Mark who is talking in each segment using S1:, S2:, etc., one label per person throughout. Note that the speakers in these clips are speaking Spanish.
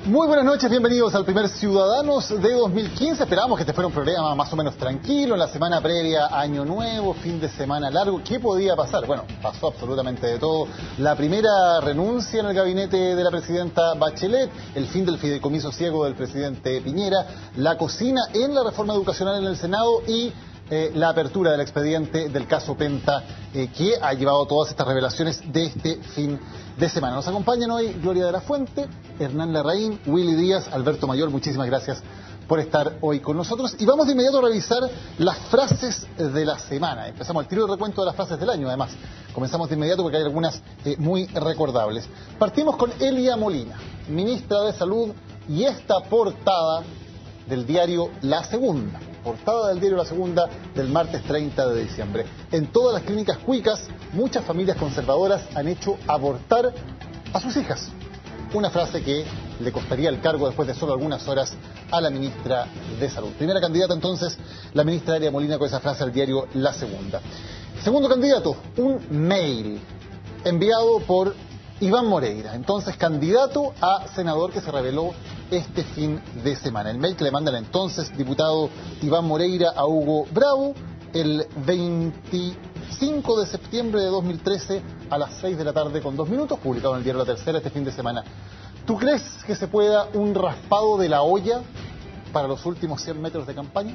S1: Muy buenas noches, bienvenidos al primer Ciudadanos de 2015. Esperábamos que este fuera un programa más o menos tranquilo, en la semana previa a Año Nuevo, fin de semana largo. ¿Qué podía pasar? Bueno, pasó absolutamente de todo. La primera renuncia en el gabinete de la presidenta Bachelet, el fin del fideicomiso ciego del presidente Piñera, la cocina en la reforma educacional en el Senado y la apertura del expediente del caso Penta, que ha llevado todas estas revelaciones de este fin de semana. Nos acompañan hoy Gloria de la Fuente, Hernán Larraín, Willy Díaz, Alberto Mayor. Muchísimas gracias por estar hoy con nosotros. Y vamos de inmediato a revisar las frases de la semana. Empezamos el tiro de recuento de las frases del año, además. Comenzamos de inmediato porque hay algunas muy recordables. Partimos con Elia Molina, ministra de Salud, y esta portada del diario La Segunda. Portada del diario La Segunda del martes 30 de diciembre. En todas las clínicas cuicas, muchas familias conservadoras han hecho abortar a sus hijas. Una frase que le costaría el cargo después de solo algunas horas a la ministra de Salud. Primera candidata entonces, la ministra Elia Molina, con esa frase al diario La Segunda. Segundo candidato, un mail enviado por Iván Moreira, entonces candidato a senador, que se reveló este fin de semana. El mail que le manda el entonces diputado Iván Moreira a Hugo Bravo el 25 de septiembre de 2013 a las 6 de la tarde con 2 minutos, publicado en el diario La Tercera este fin de semana. ¿Tú crees que se pueda un raspado de la olla para los últimos 100 metros de campaña?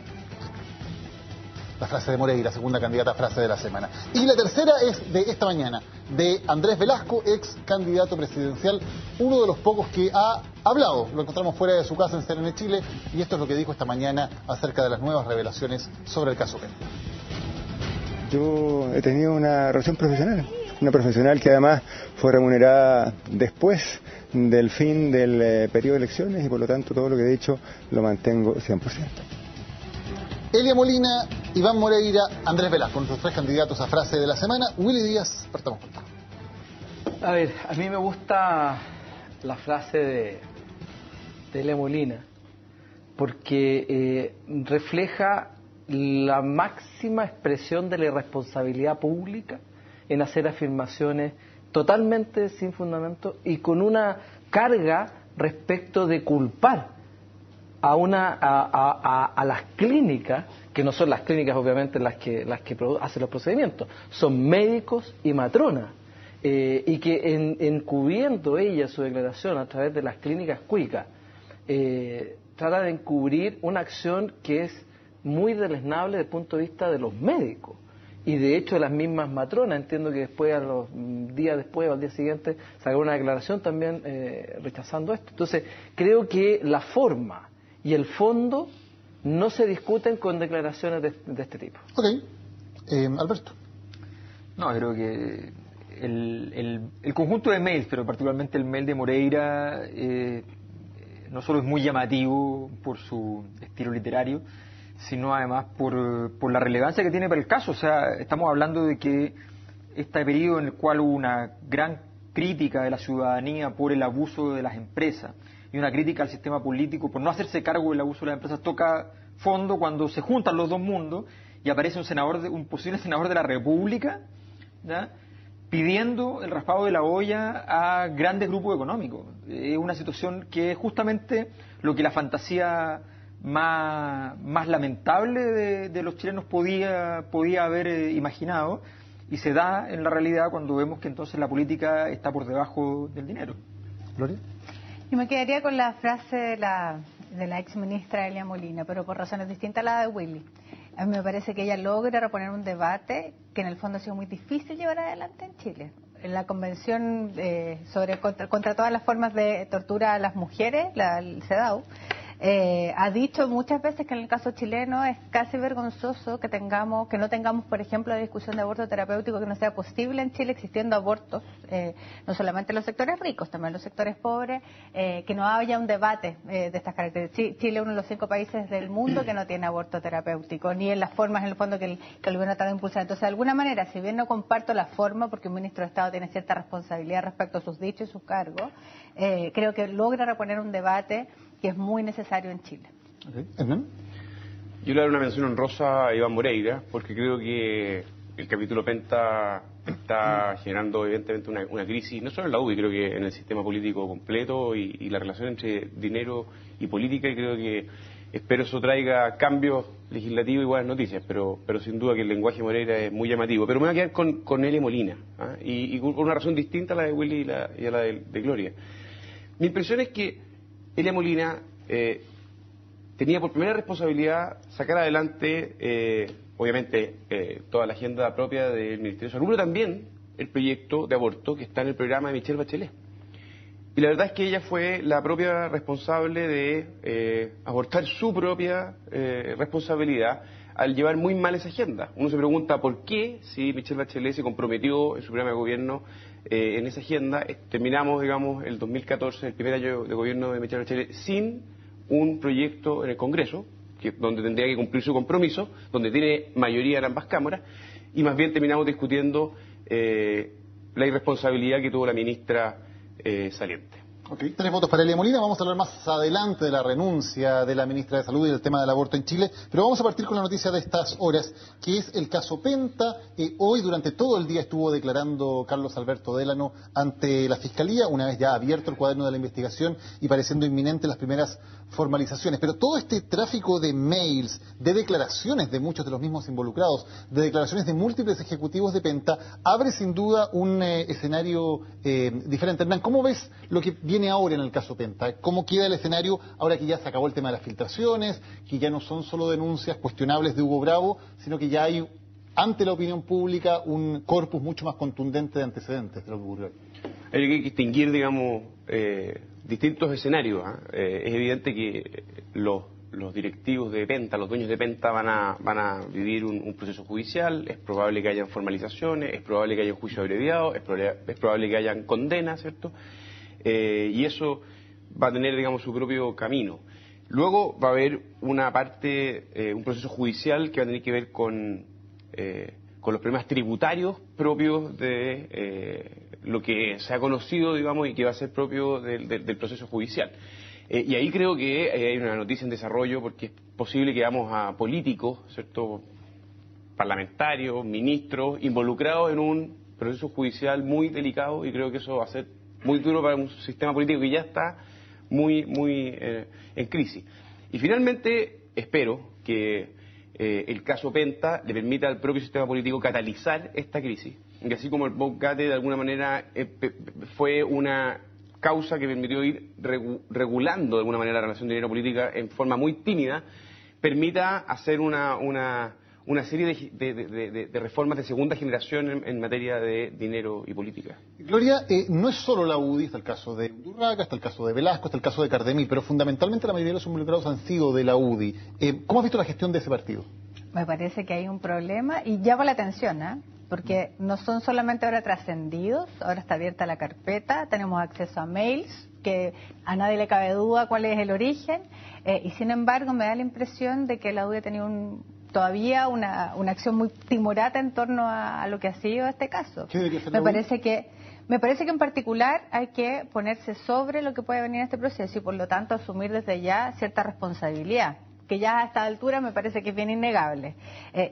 S1: La frase de Moreira, segunda candidata, frase de la semana. Y la tercera es de esta mañana, de Andrés Velasco, ex candidato presidencial, uno de los pocos que ha hablado. Lo encontramos fuera de su casa en CNN Chile, y esto es lo que dijo esta mañana acerca de las nuevas revelaciones sobre el caso Penta.
S2: Yo he tenido una relación profesional, una profesional que además fue remunerada después del fin del periodo de elecciones, y por lo tanto todo lo que he dicho lo mantengo 100%.
S1: Elia Molina, Iván Moreira, Andrés Velasco, nuestros tres candidatos a frase de la semana. Willy Díaz, partamos contigo.
S3: A ver, a mí me gusta la frase de Elia Molina, porque refleja la máxima expresión de la irresponsabilidad pública en hacer afirmaciones totalmente sin fundamento y con una carga respecto de culpar a las clínicas, que no son las clínicas obviamente las que hacen los procedimientos, son médicos y matronas, y que encubriendo ella su declaración a través de las clínicas cuicas, trata de encubrir una acción que es muy deleznable desde el punto de vista de los médicos y de hecho de las mismas matronas. Entiendo que después, a los días después o al día siguiente, sacó una declaración también rechazando esto. Entonces creo que la forma y el fondo no se discuten con declaraciones de este tipo.
S1: Ok. Alberto.
S4: No, creo que el conjunto de mails, pero particularmente el mail de Moreira, no solo es muy llamativo por su estilo literario, sino además por la relevancia que tiene para el caso. O sea, estamos hablando de que este periodo en el cual hubo una gran crítica de la ciudadanía por el abuso de las empresas y una crítica al sistema político por no hacerse cargo del abuso de las empresas, toca fondo cuando se juntan los dos mundos y aparece un posible senador de la República, ¿ya?, pidiendo el raspado de la olla a grandes grupos económicos. Es una situación que es justamente lo que la fantasía más lamentable de los chilenos podía haber imaginado, y se da en la realidad cuando vemos que entonces la política está por debajo del dinero.
S1: Gloria.
S5: Yo me quedaría con la frase de la ex ministra Elia Molina, pero por razones distintas a la de Willy. A mí me parece que ella logra reponer un debate que en el fondo ha sido muy difícil llevar adelante en Chile. En la convención contra todas las formas de tortura a las mujeres, el CEDAW, ha dicho muchas veces que en el caso chileno es casi vergonzoso que no tengamos, por ejemplo, la discusión de aborto terapéutico, que no sea posible en Chile existiendo abortos, no solamente en los sectores ricos, también en los sectores pobres, que no haya un debate de estas características. Chile es uno de los 5 países del mundo que no tiene aborto terapéutico, ni en las formas, en el fondo, que el gobierno está impulsando. Entonces, de alguna manera, si bien no comparto la forma, porque un ministro de Estado tiene cierta responsabilidad respecto a sus dichos y sus cargos, creo que logra reponer un debate que es muy necesario en Chile.
S1: Okay.
S6: Yo le daré una mención honrosa a Iván Moreira, porque creo que el capítulo Penta está generando evidentemente una crisis, no solo en la UDI, creo que en el sistema político completo y la relación entre dinero y política, y creo que espero eso traiga cambios legislativos y buenas noticias, pero sin duda que el lenguaje de Moreira es muy llamativo. Pero me voy a quedar con Elia Molina, ¿ah? Y por una razón distinta a la de Willy y a la de Gloria. Mi impresión es que Elia Molina tenía por primera responsabilidad sacar adelante, obviamente, toda la agenda propia del Ministerio de Salud, pero también el proyecto de aborto que está en el programa de Michelle Bachelet. Y la verdad es que ella fue la propia responsable de abortar su propia responsabilidad al llevar muy mal esa agenda. Uno se pregunta por qué, si Michelle Bachelet se comprometió en su programa de gobierno en esa agenda, terminamos, digamos, el 2014, el primer año de gobierno de Michelle Bachelet, sin un proyecto en el Congreso, donde tendría que cumplir su compromiso, donde tiene mayoría en ambas cámaras, y más bien terminamos discutiendo la irresponsabilidad que tuvo la ministra saliente.
S1: Okay. 3 votos para Elia Molina. Vamos a hablar más adelante de la renuncia de la ministra de Salud y del tema del aborto en Chile, pero vamos a partir con la noticia de estas horas, que es el caso Penta. Hoy durante todo el día estuvo declarando Carlos Alberto Délano ante la Fiscalía, una vez ya abierto el cuaderno de la investigación y pareciendo inminentes las primeras formalizaciones. Pero todo este tráfico de mails, de declaraciones de muchos de los mismos involucrados, de declaraciones de múltiples ejecutivos de Penta, abre sin duda un escenario diferente. Hernán, ¿cómo ves lo que viene ahora en el caso Penta? ¿Cómo queda el escenario ahora que ya se acabó el tema de las filtraciones, que ya no son solo denuncias cuestionables de Hugo Bravo, sino que ya hay ante la opinión pública un corpus mucho más contundente de antecedentes de lo que ocurrió?
S6: Hay que distinguir, digamos, distintos escenarios. Es evidente que los directivos de Penta, los dueños de Penta van a vivir un proceso judicial, es probable que hayan formalizaciones, es probable que haya un juicio abreviado, es probable que hayan condenas, ¿cierto? Y eso va a tener, digamos, su propio camino. Luego va a haber una parte, un proceso judicial que va a tener que ver con los problemas tributarios propios de lo que se ha conocido, digamos, y que va a ser propio del proceso judicial. Y ahí creo que hay una noticia en desarrollo, porque es posible que veamos a políticos, ¿cierto?, parlamentarios, ministros, involucrados en un proceso judicial muy delicado, y creo que eso va a ser muy duro para un sistema político que ya está muy en crisis. Y finalmente espero que el caso Penta le permita al propio sistema político catalizar esta crisis, y así como el Bobgate de alguna manera fue una causa que permitió ir regulando de alguna manera la relación de dinero-política en forma muy tímida, permita hacer una serie de reformas de segunda generación en materia de dinero y política.
S1: Gloria, no es solo la UDI, está el caso de Undurraga, está el caso de Velasco, está el caso de Cardemil, pero fundamentalmente la mayoría de los involucrados han sido de la UDI. ¿Cómo has visto la gestión de ese partido?
S5: Me parece que hay un problema y llama la atención, porque no son solamente ahora trascendidos, ahora está abierta la carpeta, tenemos acceso a mails, que a nadie le cabe duda cuál es el origen, y sin embargo me da la impresión de que la UDI ha tenido todavía una acción muy timorata en torno a lo que ha sido este caso.
S1: ¿Qué debería hacer
S5: Me parece que en particular hay que ponerse sobre lo que puede venir en este proceso y por lo tanto asumir desde ya cierta responsabilidad, que ya a esta altura me parece que es bien innegable.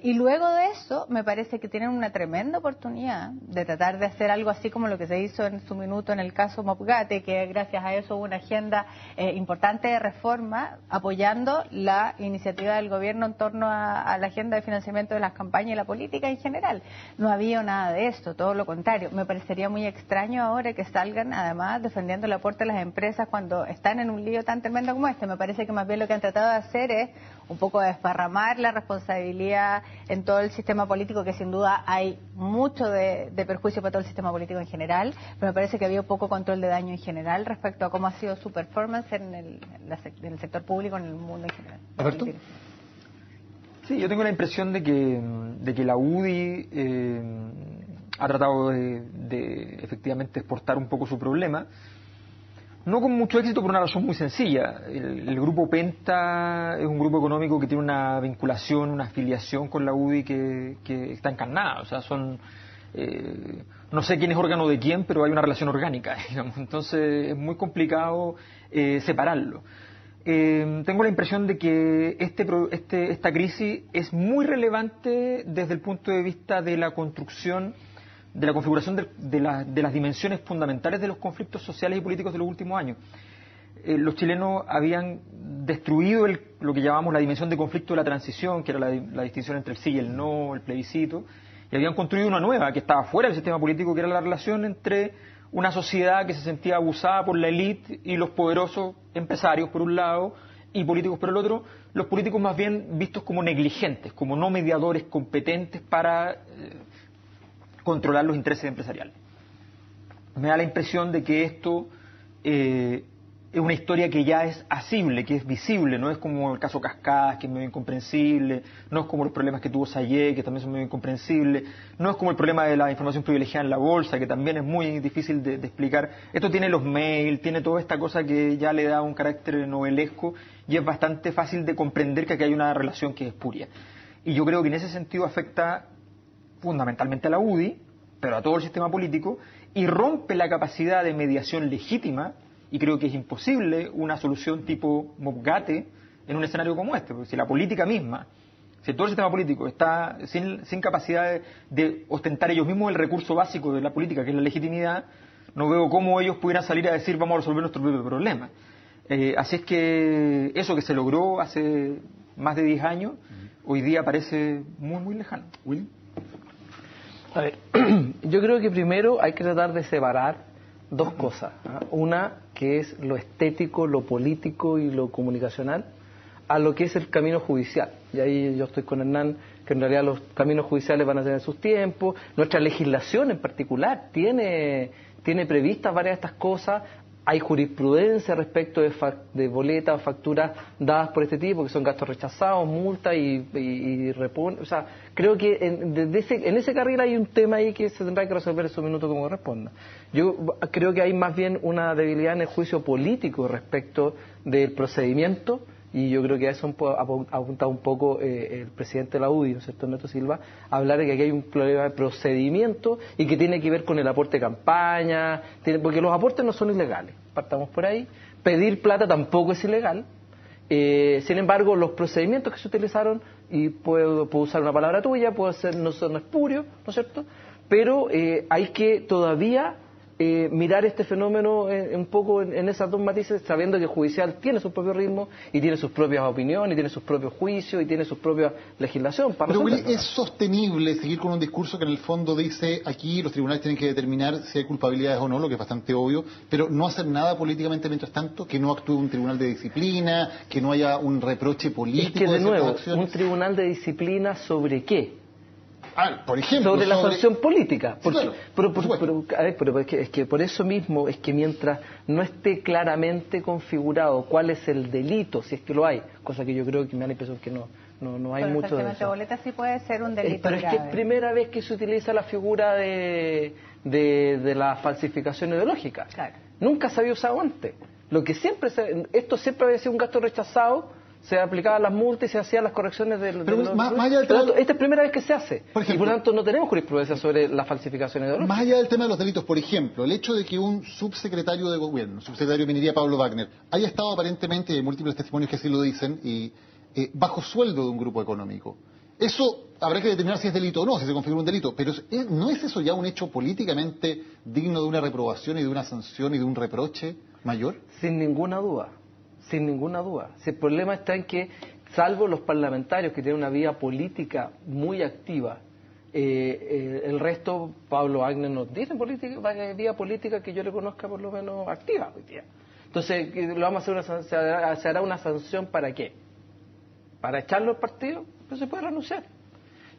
S5: Y luego de eso, me parece que tienen una tremenda oportunidad de tratar de hacer algo así como lo que se hizo en su minuto en el caso Mopgate, que gracias a eso hubo una agenda importante de reforma apoyando la iniciativa del gobierno en torno a la agenda de financiamiento de las campañas y la política en general. No había nada de esto, todo lo contrario. Me parecería muy extraño ahora que salgan, además, defendiendo el aporte de las empresas cuando están en un lío tan tremendo como este. Me parece que más bien lo que han tratado de hacer es un poco desparramar la responsabilidad en todo el sistema político, que sin duda hay mucho de perjuicio para todo el sistema político en general, pero me parece que había poco control de daño en general respecto a cómo ha sido su performance en el sector público, en el mundo en general.
S1: ¿Alberto?
S4: Sí, yo tengo la impresión de que la UDI ha tratado de efectivamente exportar un poco su problema. No con mucho éxito por una razón muy sencilla. El grupo Penta es un grupo económico que tiene una vinculación, una afiliación con la UDI que está encarnada. O sea, no sé quién es órgano de quién, pero hay una relación orgánica, digamos. Entonces es muy complicado separarlo. Tengo la impresión de que esta crisis es muy relevante desde el punto de vista de la construcción la configuración de las dimensiones fundamentales de los conflictos sociales y políticos de los últimos años. Los chilenos habían destruido lo que llamamos la dimensión de conflicto de la transición, que era la distinción entre el sí y el no, el plebiscito, y habían construido una nueva que estaba fuera del sistema político, que era la relación entre una sociedad que se sentía abusada por la élite y los poderosos empresarios por un lado y políticos por el otro, los políticos más bien vistos como negligentes, como no mediadores competentes para controlar los intereses empresariales. Me da la impresión de que esto es una historia que ya es asible, que es visible, no es como el caso Cascadas, que es medio incomprensible, no es como los problemas que tuvo Sayé, que también son medio incomprensibles, no es como el problema de la información privilegiada en la bolsa, que también es muy difícil de explicar. Esto tiene los mails, tiene toda esta cosa que ya le da un carácter novelesco y es bastante fácil de comprender que aquí hay una relación que es espuria. Y yo creo que en ese sentido afecta fundamentalmente a la UDI, pero a todo el sistema político, y rompe la capacidad de mediación legítima. Y creo que es imposible una solución tipo Mobgate en un escenario como este, porque si la política misma, si todo el sistema político está sin capacidad de ostentar ellos mismos el recurso básico de la política, que es la legitimidad, no veo cómo ellos pudieran salir a decir vamos a resolver nuestro propio problema. Así es que eso que se logró hace más de 10 años, hoy día parece muy, muy lejano.
S1: Will.
S3: A ver, yo creo que primero hay que tratar de separar dos cosas, ¿no? Una que es lo estético, lo político y lo comunicacional, a lo que es el camino judicial. Y ahí yo estoy con Hernán, que en realidad los caminos judiciales van a tener sus tiempos. Nuestra legislación en particular tiene previstas varias de estas cosas. Hay jurisprudencia respecto de boletas o facturas dadas por este tipo, que son gastos rechazados, multas y o sea, creo que en ese carril hay un tema ahí que se tendrá que resolver en su minuto como corresponda. Yo creo que hay más bien una debilidad en el juicio político respecto del procedimiento, y yo creo que a eso ha apuntado un poco el presidente de la UDI, ¿no es cierto?, Ernesto Silva, hablar de que aquí hay un problema de procedimiento y que tiene que ver con el aporte de campaña, porque los aportes no son ilegales, partamos por ahí, pedir plata tampoco es ilegal, sin embargo los procedimientos que se utilizaron, y puedo usar una palabra tuya, no son espurios, ¿no es cierto?, pero hay que todavía mirar este fenómeno un poco en esas dos matices, sabiendo que el judicial tiene su propio ritmo y tiene sus propias opiniones, y tiene sus propios juicios y tiene su propia legislación.
S1: Pero Willy, ¿es sostenible seguir con un discurso que en el fondo dice aquí los tribunales tienen que determinar si hay culpabilidades o no, lo que es bastante obvio, pero no hacer nada políticamente mientras tanto, que no actúe un tribunal de disciplina, que no haya un reproche político?
S3: Es que de nuevo, ¿un tribunal de disciplina sobre qué?
S1: Por ejemplo,
S3: sobre la sanción política. Porque,
S1: sí, claro,
S3: pero es que por eso mismo es que mientras no esté claramente configurado cuál es el delito, si es que lo hay, cosa que yo creo que me da la impresión que no hay mucho de eso.
S5: Boleta sí puede ser un delito
S3: pero
S5: grave.
S3: Es que es primera vez que se utiliza la figura de la falsificación ideológica. Claro. Nunca se había usado antes. Esto siempre había sido un gasto rechazado. Se aplicaban las multas y se hacían las correcciones esta es primera vez que se hace, por ejemplo, y por lo tanto no tenemos jurisprudencia sobre la falsificación ideológica.
S1: Más allá del tema de los delitos, por ejemplo, el hecho de que un subsecretario de gobierno, subsecretario de Minería, Pablo Wagner, haya estado aparentemente, hay múltiples testimonios que así lo dicen, y bajo sueldo de un grupo económico. Eso habrá que determinar si es delito o no, si se configura un delito, pero ¿no es eso ya un hecho políticamente digno de una reprobación y de una sanción y de un reproche mayor?
S3: Sin ninguna duda. Sin ninguna duda. Si el problema está en que, salvo los parlamentarios que tienen una vida política muy activa, el resto, Pablo Wagner no tiene vida política que yo le conozca por lo menos activa hoy día. Entonces, lo vamos a hacer se hará una sanción ¿para qué? ¿Para echarlo al partido? Pues se puede renunciar.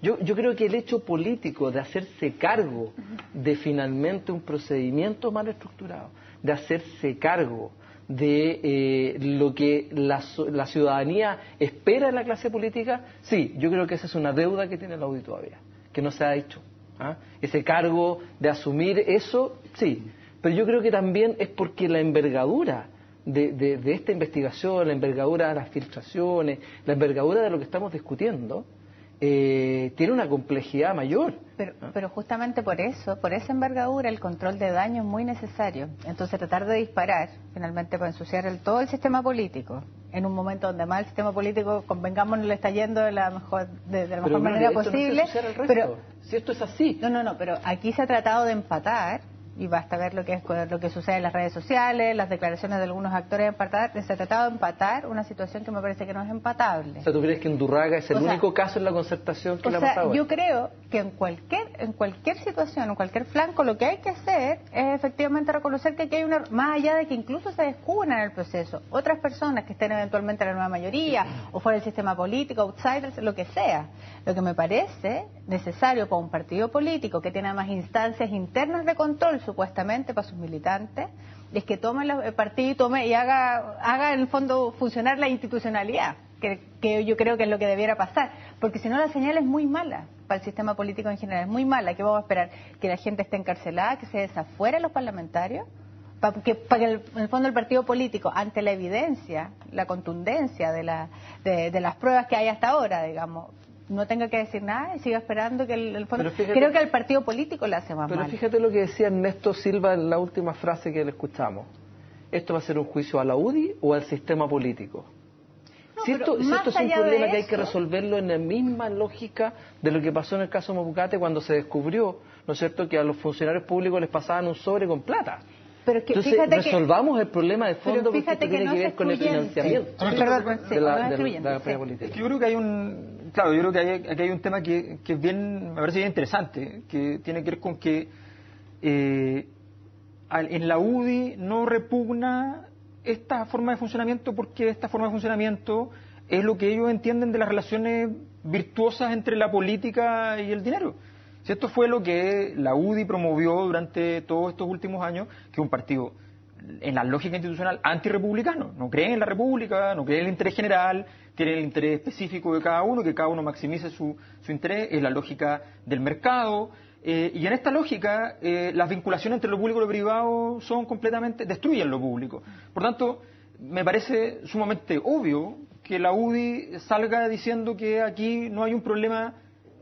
S3: Yo creo que el hecho político de hacerse cargo de finalmente un procedimiento mal estructurado, de hacerse cargo de lo que la ciudadanía espera de la clase política, sí, yo creo que esa es una deuda que tiene la UDI todavía, que no se ha hecho. Ese cargo de asumir eso, sí, pero yo creo que también es porque la envergadura de esta investigación, la envergadura de las filtraciones, la envergadura de lo que estamos discutiendo, tiene una complejidad mayor.
S5: Pero justamente por eso, por esa envergadura, el control de daño es muy necesario. Entonces tratar de disparar, finalmente, para ensuciar todo el sistema político, en un momento donde más el sistema político, convengamos, no le está yendo de la mejor
S3: Pero,
S5: manera
S3: esto
S5: posible.
S3: No se asocia al resto.
S5: Pero
S3: si esto es así.
S5: No, pero aquí se ha tratado de empatar, y basta ver lo que sucede en las redes sociales, las declaraciones de algunos actores empatar, se ha tratado de empatar una situación que me parece que no es empatable.
S3: O sea, ¿tú crees que Undurraga es el único caso en la concertación que le ha pasado?
S5: Yo creo que en cualquier situación, en cualquier flanco, lo que hay que hacer es efectivamente reconocer que aquí hay más allá de que incluso se descubran en el proceso otras personas que estén eventualmente en la nueva mayoría o fuera del sistema político, outsiders, lo que sea. Lo que me parece necesario para un partido político que tiene más instancias internas de control, supuestamente, para sus militantes, es que tome el partido y haga en el fondo funcionar la institucionalidad, que yo creo que es lo que debiera pasar, porque si no la señal es muy mala para el sistema político en general, es muy mala. ¿Qué vamos a esperar? ¿Que la gente esté encarcelada, que se desafuere los parlamentarios? Para que en el fondo el partido político, ante la evidencia, la contundencia de las pruebas que hay hasta ahora, digamos, no tenga que decir nada y siga esperando que el fondo... Creo que al partido político le hace más mal.
S3: Pero fíjate lo que decía Ernesto Silva en la última frase que le escuchamos. ¿Esto va a ser un juicio a la UDI o al sistema político?
S5: No,
S3: si esto es un problema que hay que resolverlo en la misma lógica de lo que pasó en el caso Mopucate cuando se descubrió, ¿no es cierto?, que a los funcionarios públicos les pasaban un sobre con plata.
S5: Pero es que,
S3: entonces resolvamos el problema de fondo, porque esto tiene que ver con el financiamiento de la campaña política.
S4: Yo creo que aquí hay un tema que es bien, me parece bien interesante, que tiene que ver con que en la UDI no repugna esta forma de funcionamiento, porque esta forma de funcionamiento es lo que ellos entienden de las relaciones virtuosas entre la política y el dinero. Si esto fue lo que la UDI promovió durante todos estos últimos años, que es un partido en la lógica institucional antirrepublicano, no creen en la república, no creen en el interés general, tienen el interés específico de cada uno, que cada uno maximice su interés, es la lógica del mercado, y en esta lógica las vinculaciones entre lo público y lo privado destruyen lo público. Por tanto, me parece sumamente obvio que la UDI salga diciendo que aquí no hay un problema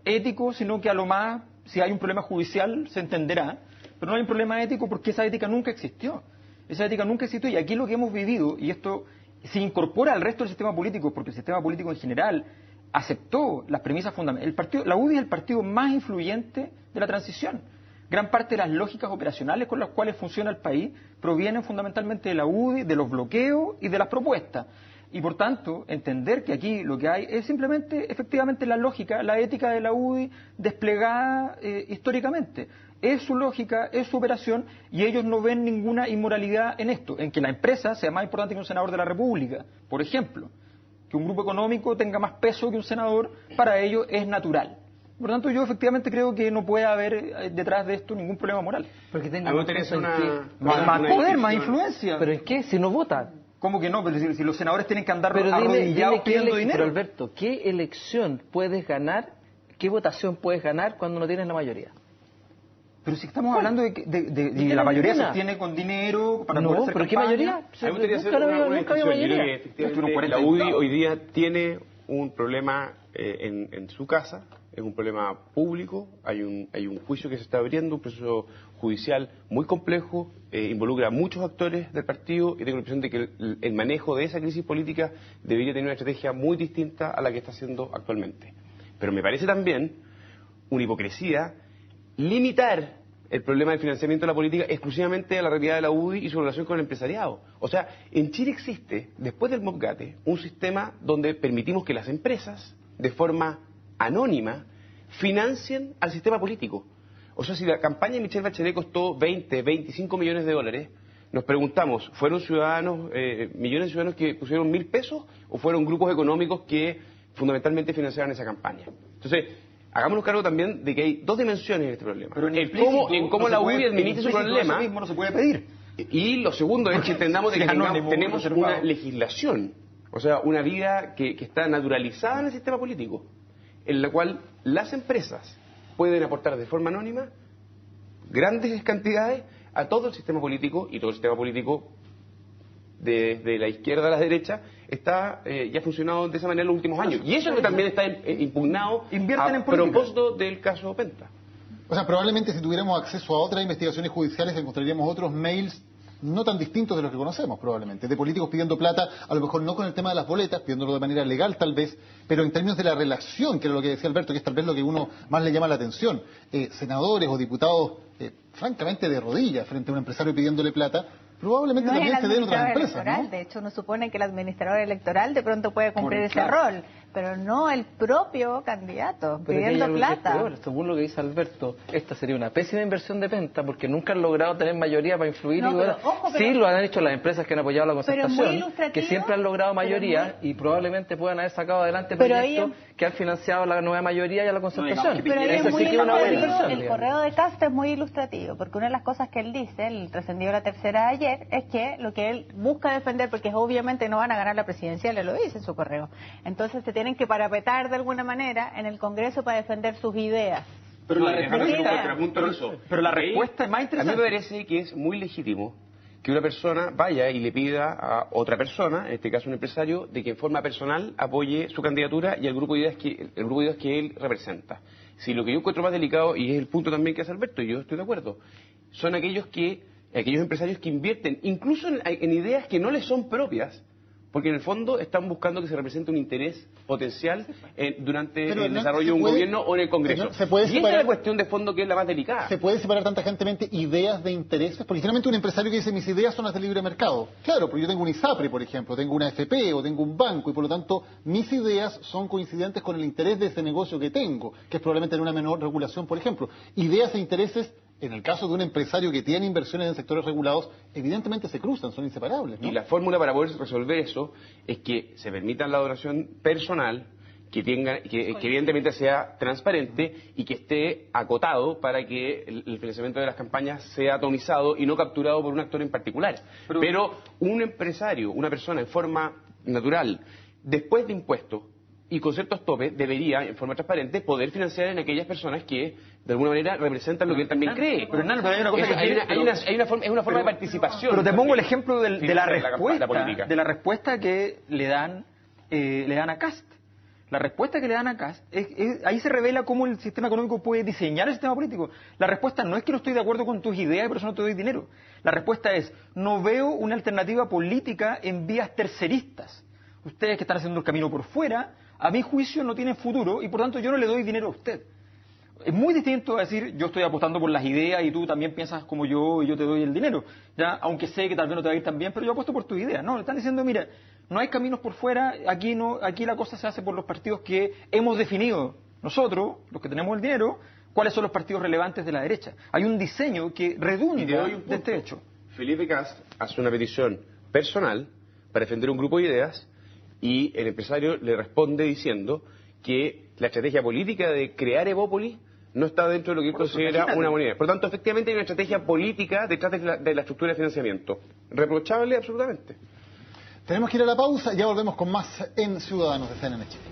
S4: ético, sino que a lo más, si hay un problema judicial, se entenderá, pero no hay un problema ético porque esa ética nunca existió. Esa ética nunca existió, y aquí lo que hemos vivido, y esto se incorpora al resto del sistema político, porque el sistema político en general aceptó las premisas fundamentales. La UDI es el partido más influyente de la transición. Gran parte de las lógicas operacionales con las cuales funciona el país provienen fundamentalmente de la UDI, de los bloqueos y de las propuestas. Y por tanto, entender que aquí lo que hay es simplemente, efectivamente, la lógica, la ética de la UDI desplegada históricamente. Es su lógica, es su operación, y ellos no ven ninguna inmoralidad en esto, en que la empresa sea más importante que un senador de la República, por ejemplo. Que un grupo económico tenga más peso que un senador, para ellos es natural. Por lo tanto, yo efectivamente creo que no puede haber detrás de esto ningún problema moral.
S3: Porque tenga
S4: más poder, más influencia.
S3: ¿Pero en qué? Si no votan.
S4: ¿Cómo que no? Pero si los senadores tienen que andar arrodillados pidiendo dinero.
S3: Pero Alberto, ¿qué elección puedes ganar, qué votación puedes ganar cuando no tienes la mayoría?
S4: Pero si estamos hablando de que la mayoría se obtiene con dinero para poder hacer
S3: ¿pero qué mayoría?
S6: Nunca había mayoría. La UDI hoy día tiene un problema en su casa, es un problema público, hay un juicio que se está abriendo, un proceso judicial muy complejo, involucra a muchos actores del partido, y tengo la impresión de que el manejo de esa crisis política debería tener una estrategia muy distinta a la que está haciendo actualmente. Pero me parece también una hipocresía limitar el problema del financiamiento de la política exclusivamente a la realidad de la UDI y su relación con el empresariado. O sea, en Chile existe, después del Mopucate, un sistema donde permitimos que las empresas, de forma anónima, financien al sistema político. O sea, si la campaña de Michelle Bachelet costó 20, 25 millones de dólares, nos preguntamos, ¿fueron ciudadanos, millones de ciudadanos que pusieron 1.000 pesos, o fueron grupos económicos que fundamentalmente financiaron esa campaña? Entonces, hagámonos cargo también de que hay dos dimensiones en este problema.
S4: Pero
S6: en cómo la UDI administra su problema.
S4: Eso mismo no se puede pedir.
S6: Y lo segundo es que entendamos de que tenemos una legislación, o sea, una vida que está naturalizada en el sistema político, en la cual las empresas pueden aportar de forma anónima grandes cantidades a todo el sistema político, y todo el sistema político desde la izquierda a la derecha está ya funcionado de esa manera en los últimos años, y eso es lo que también está impugnado a propósito del caso Penta.
S1: O sea, probablemente si tuviéramos acceso a otras investigaciones judiciales encontraríamos otros mails no tan distintos de los que conocemos probablemente, de políticos pidiendo plata, a lo mejor no con el tema de las boletas, pidiéndolo de manera legal tal vez, pero en términos de la relación, que era lo que decía Alberto, que es tal vez lo que uno más le llama la atención, senadores o diputados francamente de rodillas frente a un empresario pidiéndole plata, probablemente
S5: no
S1: también se den otras empresas, ¿no?
S5: De hecho, uno supone que el administrador electoral de pronto puede cumplir ese rol, pero no el propio candidato pidiendo plata.
S3: Peor, según lo que dice Alberto, esta sería una pésima inversión de Penta porque nunca han logrado tener mayoría para influir. Sí lo han hecho las empresas que han apoyado la concertación, que siempre han logrado mayoría y probablemente puedan haber sacado adelante proyectos que han financiado la nueva mayoría y a la concertación.
S5: Pero eso sí que es una buena inversión. El correo de Cast es muy ilustrativo, porque una de las cosas que él dice, el trascendido la tercera de ayer, es que lo que él busca defender, porque obviamente no van a ganar la presidencial, él lo dice en su correo, entonces se tienen que parapetar de alguna manera en el Congreso para defender sus ideas.
S6: Pero la respuesta es más interesante. A mí me parece que es muy legítimo que una persona vaya y le pida a otra persona, en este caso un empresario, de que en forma personal apoye su candidatura y el grupo de ideas que él representa. Si lo que yo encuentro más delicado, y es el punto también que hace Alberto, y yo estoy de acuerdo, son aquellos empresarios que invierten incluso en ideas que no les son propias, porque en el fondo están buscando que se represente un interés potencial durante el desarrollo de un gobierno o en el Congreso. Y esa es la cuestión de fondo que es la más delicada.
S1: ¿Se puede separar tan tajantemente ideas de intereses? Porque finalmente un empresario que dice mis ideas son las de libre mercado. Claro, pero yo tengo un ISAPRE, por ejemplo, tengo una AFP o tengo un banco y por lo tanto mis ideas son coincidentes con el interés de ese negocio que tengo, que es probablemente en una menor regulación, por ejemplo. Ideas e intereses, en el caso de un empresario que tiene inversiones en sectores regulados, evidentemente se cruzan, son inseparables, ¿no?
S6: Y la fórmula para poder resolver eso es que se permita la donación personal, que evidentemente sea transparente y que esté acotado para que el financiamiento de las campañas sea atomizado y no capturado por un actor en particular. Pero un empresario, una persona en forma natural, después de impuestos y con ciertos topes, debería, en forma transparente, poder financiar en aquellas personas que, de alguna manera, representan lo que él también cree.
S4: Pero hay una cosa
S6: es una forma de participación.
S4: Pero te pongo el ejemplo de la respuesta que le dan a Cast. La respuesta que le dan a Cast, ahí se revela cómo el sistema económico puede diseñar el sistema político. La respuesta no es que no estoy de acuerdo con tus ideas y por eso no te doy dinero. La respuesta es, no veo una alternativa política en vías terceristas. Ustedes que están haciendo el camino por fuera, a mi juicio no tienen futuro y por tanto yo no le doy dinero a usted. Es muy distinto a decir yo estoy apostando por las ideas y tú también piensas como yo y yo te doy el dinero, ya, aunque sé que tal vez no te va a ir tan bien, pero yo apuesto por tus ideas. No, le están diciendo, mira, no hay caminos por fuera, aquí la cosa se hace por los partidos que hemos definido nosotros, los que tenemos el dinero, cuáles son los partidos relevantes de la derecha. Hay un diseño que redunda de este hecho.
S6: Felipe Cast hace una petición personal para defender un grupo de ideas y el empresario le responde diciendo que la estrategia política de crear Evópolis no está dentro de lo que él considera una moneda. Por lo tanto, efectivamente hay una estrategia política detrás de la estructura de financiamiento. Reprochable absolutamente.
S1: Tenemos que ir a la pausa, ya volvemos con más en Ciudadanos de CNN Chile.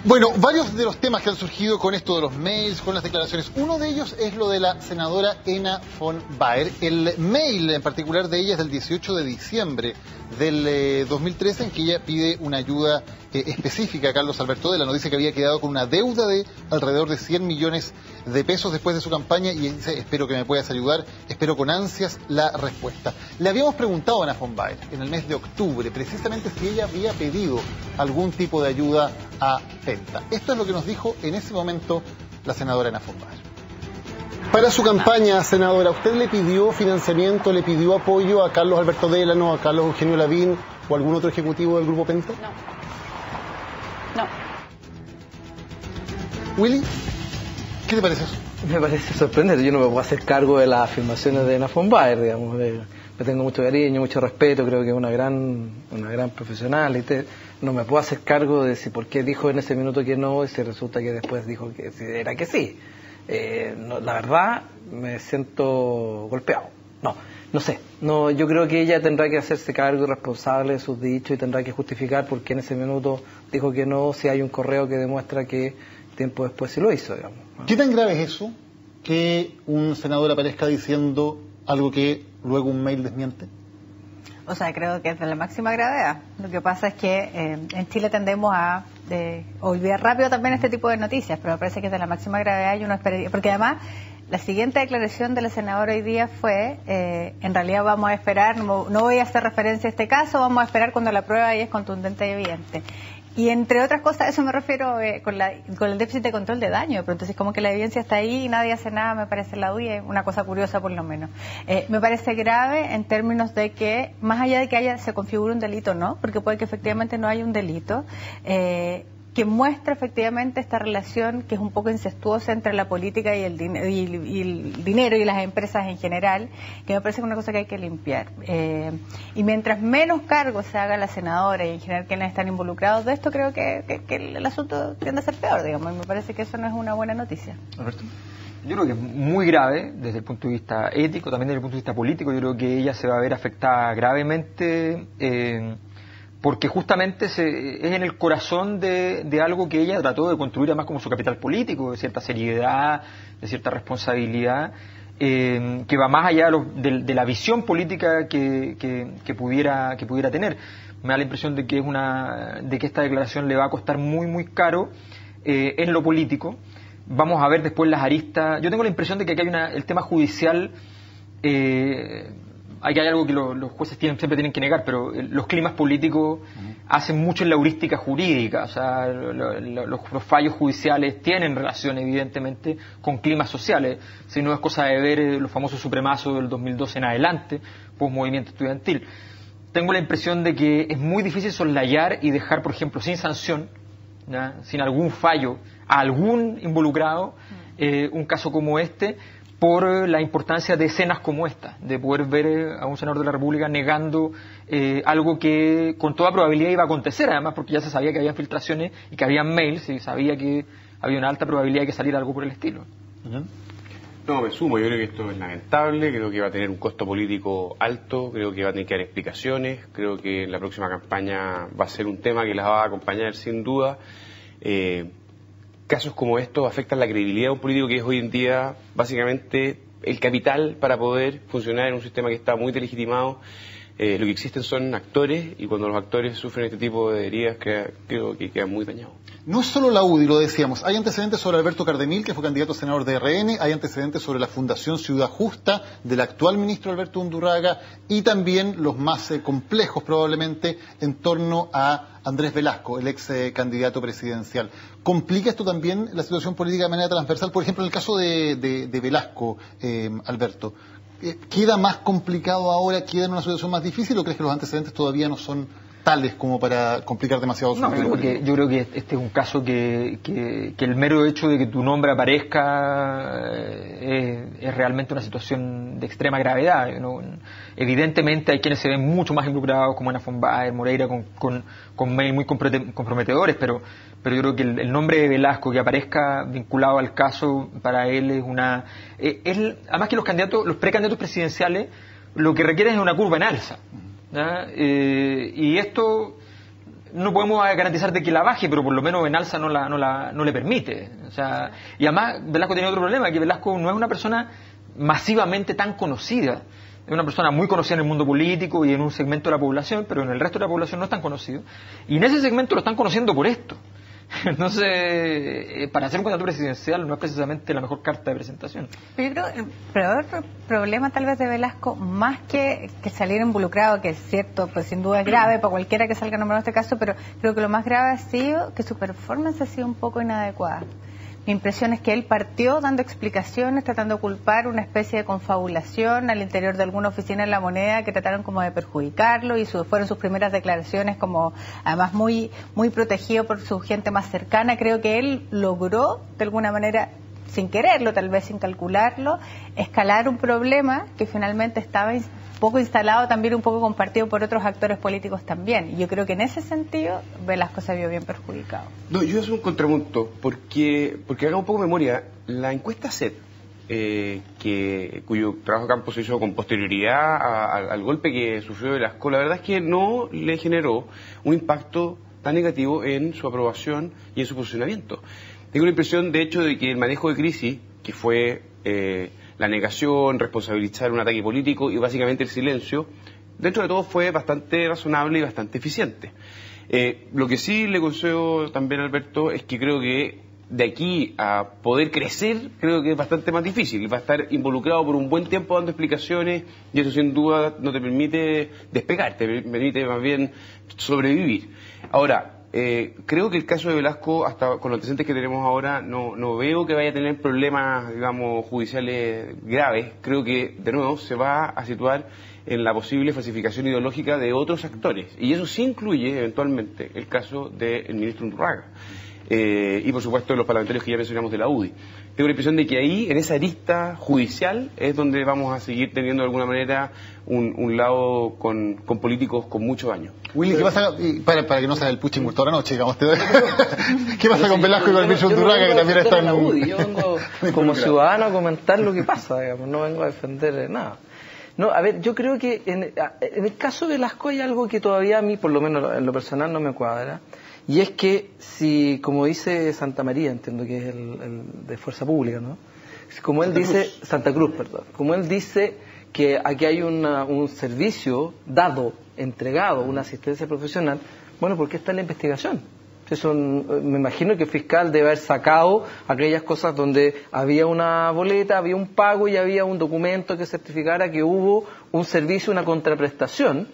S1: Bueno, varios de los temas que han surgido con esto de los mails, con las declaraciones, uno de ellos es lo de la senadora Enna von Baer. El mail en particular de ella es del 18 de diciembre del 2013, en que ella pide una ayuda específica a Carlos Alberto Dela. Nos dice que había quedado con una deuda de alrededor de 100 millones de pesos después de su campaña y dice, espero que me puedas ayudar, espero con ansias la respuesta. Le habíamos preguntado a Enna von Baer en el mes de octubre precisamente si ella había pedido algún tipo de ayuda a Penta. Esto es lo que nos dijo en ese momento la senadora Enna von Baer. Para su campaña, senadora, ¿usted le pidió financiamiento, le pidió apoyo a Carlos Alberto Dela, a Carlos Eugenio Lavín o algún otro ejecutivo del Grupo Penta?
S5: No.
S1: Willy, ¿qué te parece eso?
S3: Me parece sorprendente. Yo no me puedo hacer cargo de las afirmaciones de Enna von Baer, digamos. Le tengo mucho cariño, mucho respeto, creo que es una gran profesional. No me puedo hacer cargo de si por qué dijo en ese minuto que no y si resulta que después dijo que era que sí. La verdad, me siento golpeado. No sé. No, yo creo que ella tendrá que hacerse cargo y responsable de sus dichos y tendrá que justificar por qué en ese minuto dijo que no, si hay un correo que demuestra que tiempo después sí lo hizo, digamos.
S1: ¿Qué tan grave es eso, que un senador aparezca diciendo algo que luego un mail desmiente?
S5: O sea, creo que es de la máxima gravedad. Lo que pasa es que en Chile tendemos a olvidar rápido también este tipo de noticias, pero me parece que es de la máxima gravedad y uno esperaría, porque además la siguiente declaración de la senadora hoy día fue, en realidad vamos a esperar, no voy a hacer referencia a este caso, vamos a esperar cuando la prueba ahí es contundente y evidente. Y entre otras cosas, a eso me refiero con el déficit de control de daño. Pero entonces, como que la evidencia está ahí y nadie hace nada, me parece la UDI, una cosa curiosa por lo menos. Me parece grave en términos de que, más allá de que se configure un delito, ¿no? Porque puede que efectivamente no haya un delito, que muestra efectivamente esta relación que es un poco incestuosa entre la política y el dinero y las empresas en general, que me parece una cosa que hay que limpiar. Y mientras menos cargo se haga la senadora y en general quienes están involucrados de esto, creo que el asunto tiende a ser peor, digamos, y me parece que eso no es una buena noticia.
S4: Alberto. Yo creo que es muy grave desde el punto de vista ético, también desde el punto de vista político. Yo creo que ella se va a ver afectada gravemente, porque justamente es en el corazón de algo que ella trató de construir además como su capital político, de cierta seriedad, de cierta responsabilidad, que va más allá de la visión política que pudiera tener. Me da la impresión de que esta declaración le va a costar muy, muy caro en lo político. Vamos a ver después las aristas. Yo tengo la impresión de que aquí hay el tema judicial. Hay algo que los jueces siempre tienen que negar, pero los climas políticos hacen mucho en la heurística jurídica. O sea, los fallos judiciales tienen relación, evidentemente, con climas sociales. Si no es cosa de ver los famosos supremazos del 2012 en adelante, post-movimiento estudiantil. Tengo la impresión de que es muy difícil soslayar y dejar, por ejemplo, sin sanción, ¿ya?, sin algún fallo, a algún involucrado, un caso como este, por la importancia de escenas como esta, de poder ver a un senador de la República negando algo que con toda probabilidad iba a acontecer, además porque ya se sabía que había filtraciones y que había mails y sabía que había una alta probabilidad de que saliera algo por el estilo.
S6: No, me sumo, yo creo que esto es lamentable, creo que va a tener un costo político alto, creo que va a tener que dar explicaciones, creo que en la próxima campaña va a ser un tema que las va a acompañar sin duda. Casos como estos afectan la credibilidad de un político que es hoy en día básicamente el capital para poder funcionar en un sistema que está muy delegitimado. Lo que existen son actores y cuando los actores sufren este tipo de heridas creo que quedan muy dañados.
S1: No es solo la UDI, lo decíamos, hay antecedentes sobre Alberto Cardemil, que fue candidato a senador de RN, hay antecedentes sobre la Fundación Ciudad Justa del actual ministro Alberto Undurraga y también los más complejos probablemente en torno a Andrés Velasco, el ex candidato presidencial. ¿Complica esto también la situación política de manera transversal? Por ejemplo, en el caso de Velasco, Alberto, ¿queda más complicado ahora, queda en una situación más difícil o crees que los antecedentes todavía no son tales como para complicar demasiado su vida?
S4: Yo creo que este es un caso que el mero hecho de que tu nombre aparezca es realmente una situación de extrema gravedad, ¿no? Evidentemente hay quienes se ven mucho más involucrados, como Ana von Baer, Moreira, con mails muy comprometedores, pero yo creo que el nombre de Velasco que aparezca vinculado al caso para él es además que los precandidatos presidenciales lo que requieren es una curva en alza. Y esto no podemos garantizar de que la baje, pero por lo menos en alza no le permite. O sea, y además Velasco tiene otro problema, que Velasco no es una persona masivamente tan conocida. Es una persona muy conocida en el mundo político y en un segmento de la población, pero en el resto de la población no es tan conocido. Y en ese segmento lo están conociendo por esto. Entonces, para ser un candidato presidencial no es precisamente la mejor carta de presentación.
S5: Yo creo que el peor problema tal vez de Velasco, más que salir involucrado, que es cierto, pues sin duda es grave para cualquiera que salga nombrado en este caso, pero creo que lo más grave ha sido que su performance ha sido un poco inadecuada. Mi impresión es que él partió dando explicaciones, tratando de culpar una especie de confabulación al interior de alguna oficina en La Moneda que trataron como de perjudicarlo y fueron sus primeras declaraciones como además muy, muy protegido por su gente más cercana. Creo que él logró de alguna manera, sin quererlo, tal vez sin calcularlo, escalar un problema que finalmente estaba poco instalado, también un poco compartido por otros actores políticos también. Y yo creo que en ese sentido Velasco se vio bien perjudicado.
S6: No, yo voy a hacer un contrapunto, porque haga un poco de memoria, la encuesta SET cuyo trabajo de campo se hizo con posterioridad al golpe que sufrió Velasco, la verdad es que no le generó un impacto tan negativo en su aprobación y en su posicionamiento. Tengo la impresión, de hecho, de que el manejo de crisis, que fue la negación, responsabilizar un ataque político y básicamente el silencio, dentro de todo fue bastante razonable y bastante eficiente. Lo que sí le concedo también a Alberto es que creo que de aquí a poder crecer, creo que es bastante más difícil. Va a estar involucrado por un buen tiempo dando explicaciones y eso sin duda no te permite despegar, te permite más bien sobrevivir. Ahora, creo que el caso de Velasco, hasta con los antecedentes que tenemos ahora, no veo que vaya a tener problemas, digamos, judiciales graves. Creo que, de nuevo, se va a situar en la posible falsificación ideológica de otros actores. Y eso sí incluye, eventualmente, el caso del ministro Undurraga. Y, por supuesto, los parlamentarios que ya mencionamos de la UDI. Tengo la impresión de que ahí, en esa arista judicial, es donde vamos a seguir teniendo, de alguna manera, un lado con políticos con muchos años.
S1: Willy, ¿qué pasa? Para que no sea el puchi muerto ahora noche, digamos. ¿Qué pasa con Velasco y con el ministro Undurraga, que también está en la UDI?
S3: Yo vengo como ciudadano a comentar lo que pasa, digamos, no vengo a defender nada. No, a ver, yo creo que en el caso de Velasco hay algo que todavía a mí, por lo menos en lo personal, no me cuadra. Y es que si, como dice Santa María, entiendo que es el de Fuerza Pública, ¿no? Como él dice, Santa Cruz, perdón. Como él dice que aquí hay un servicio dado, entregado, una asistencia profesional, bueno, ¿por qué está en la investigación? Eso, me imagino que el fiscal debe haber sacado aquellas cosas donde había una boleta, había un pago y había un documento que certificara que hubo un servicio, una contraprestación.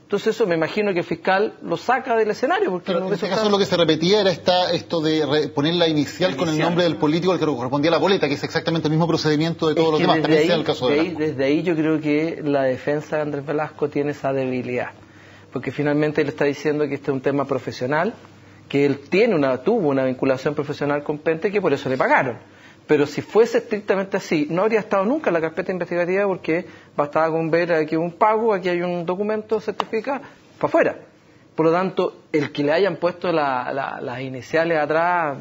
S3: Entonces eso me imagino que el fiscal lo saca del escenario. Porque
S1: pero en este caso lo que se repetía era esto de poner la inicial con el nombre del político al que correspondía la boleta, que es exactamente el mismo procedimiento de todos los demás. También sea el caso de Velasco.
S3: Desde ahí yo creo que la defensa de Andrés Velasco tiene esa debilidad. Porque finalmente él está diciendo que este es un tema profesional, que él tuvo una vinculación profesional con Pente y que por eso le pagaron. Pero si fuese estrictamente así, no habría estado nunca en la carpeta investigativa porque bastaba con ver aquí un pago, aquí hay un documento certificado, para afuera. Por lo tanto, el que le hayan puesto las iniciales atrás